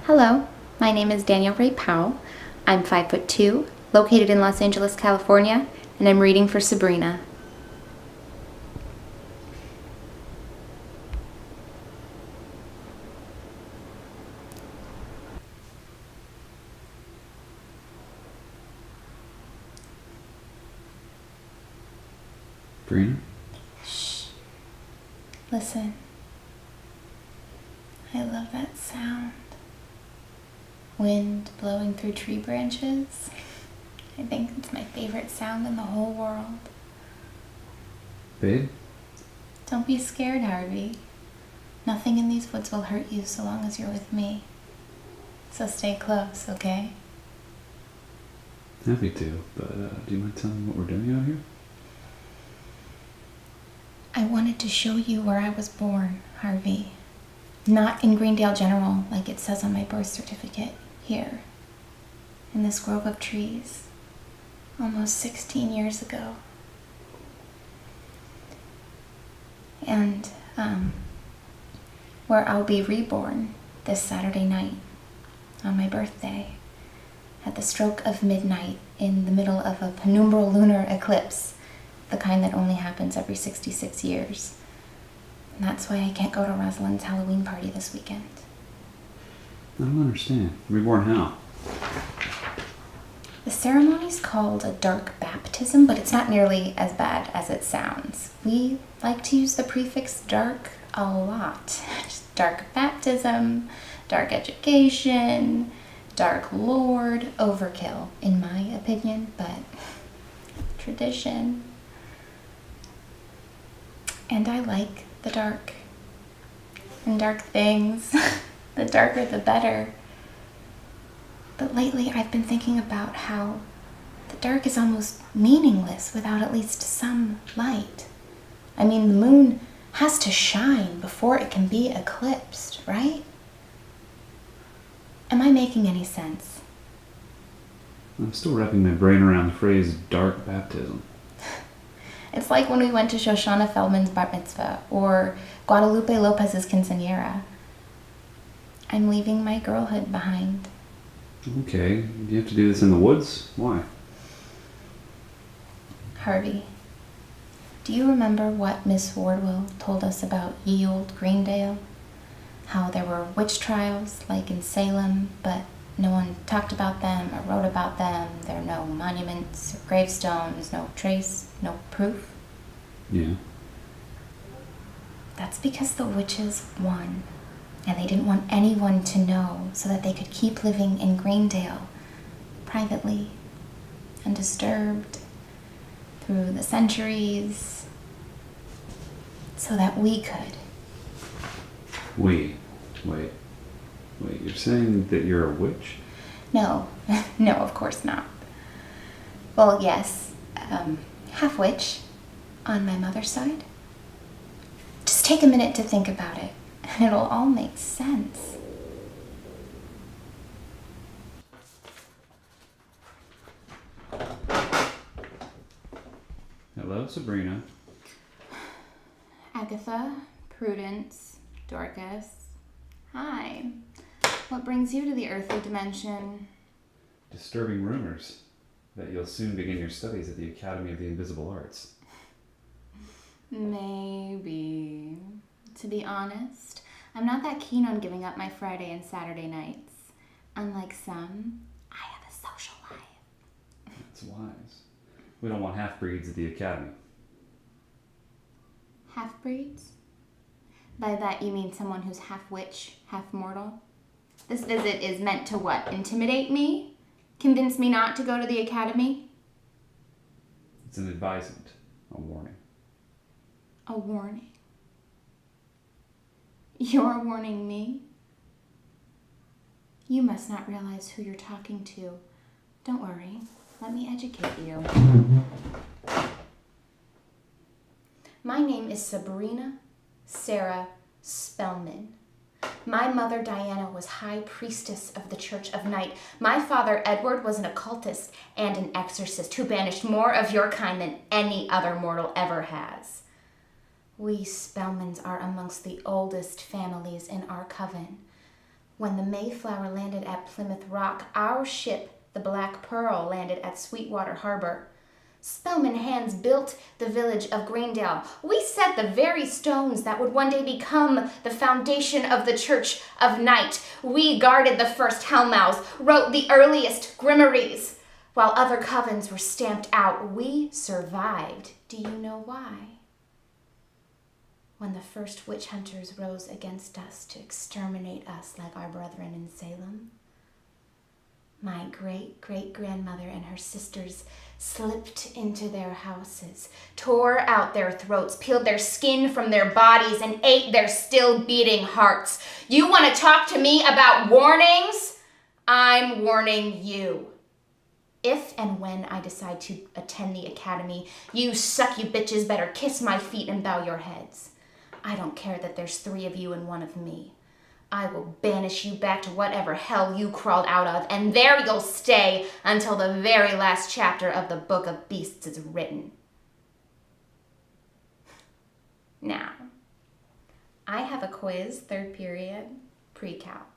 Hello, my name is Danielle Powell. I'm 5'2", located in Los Angeles, California, and I'm reading for Sabrina. Sabrina? Shh. Listen. I love that sound. Wind blowing through tree branches. I think it's my favorite sound in the whole world. Babe? Don't be scared, Harvey. Nothing in these woods will hurt you so long as you're with me. So stay close, okay? Happy to, but do you mind telling me what we're doing out here? I wanted to show you where I was born, Harvey. Not in Greendale General, like it says on my birth certificate. Here, in this grove of trees, almost 16 years ago. And where I'll be reborn this Saturday night on my birthday at the stroke of midnight in the middle of a penumbral lunar eclipse, the kind that only happens every 66 years. And that's why I can't go to Rosalind's Halloween party this weekend. I don't understand. Reborn how? The ceremony's called a dark baptism, but it's not nearly as bad as it sounds. We like to use the prefix dark a lot. Dark baptism, dark education, dark lord, overkill, in my opinion, but tradition. And I like the dark and dark things. The darker the better. But lately I've been thinking about how the dark is almost meaningless without at least some light. I mean, the moon has to shine before it can be eclipsed, right? Am I making any sense? I'm still wrapping my brain around the phrase dark baptism. It's like when we went to Shoshana Feldman's bar mitzvah or Guadalupe Lopez's quinceañera. I'm leaving my girlhood behind. Okay, do you have to do this in the woods? Why? Harvey, do you remember what Miss Wardwell told us about ye olde Greendale? How there were witch trials, like in Salem, but no one talked about them or wrote about them. There are no monuments or gravestones, no trace, no proof. Yeah. That's because the witches won. And they didn't want anyone to know so that they could keep living in Greendale privately, undisturbed, through the centuries, so that we could. Wait, you're saying that you're a witch? No, no, of course not. Well, yes, half witch on my mother's side. Just take a minute to think about it, and it'll all make sense. Hello, Sabrina. Agatha, Prudence, Dorcas. Hi. What brings you to the earthly dimension? Disturbing rumors that you'll soon begin your studies at the Academy of the Invisible Arts. Maybe. To be honest, I'm not that keen on giving up my Friday and Saturday nights. Unlike some, I have a social life. That's wise. We don't want half-breeds at the Academy. Half-breeds? By that you mean someone who's half witch, half mortal? This visit is meant to what? Intimidate me? Convince me not to go to the Academy? It's an advisement, a warning. A warning? You're warning me? You must not realize who you're talking to. Don't worry. Let me educate you. My name is Sabrina Sarah Spellman. My mother Diana was high priestess of the Church of Night. My father Edward was an occultist and an exorcist who banished more of your kind than any other mortal ever has. We Spellmans are amongst the oldest families in our coven. When the Mayflower landed at Plymouth Rock, our ship, the Black Pearl, landed at Sweetwater Harbor. Spellman hands built the village of Greendale. We set the very stones that would one day become the foundation of the Church of Night. We guarded the first hellmouths, wrote the earliest grimoires. While other covens were stamped out, we survived. Do you know why? When the first witch hunters rose against us to exterminate us like our brethren in Salem, my great-great-grandmother and her sisters slipped into their houses, tore out their throats, peeled their skin from their bodies, and ate their still-beating hearts. You want to talk to me about warnings? I'm warning you. If and when I decide to attend the academy, you succubitches better kiss my feet and bow your heads. I don't care that there's 3 of you and 1 of me. I will banish you back to whatever hell you crawled out of, and there you'll stay until the very last chapter of the Book of Beasts is written. Now, I have a quiz, 3rd period, pre-cal.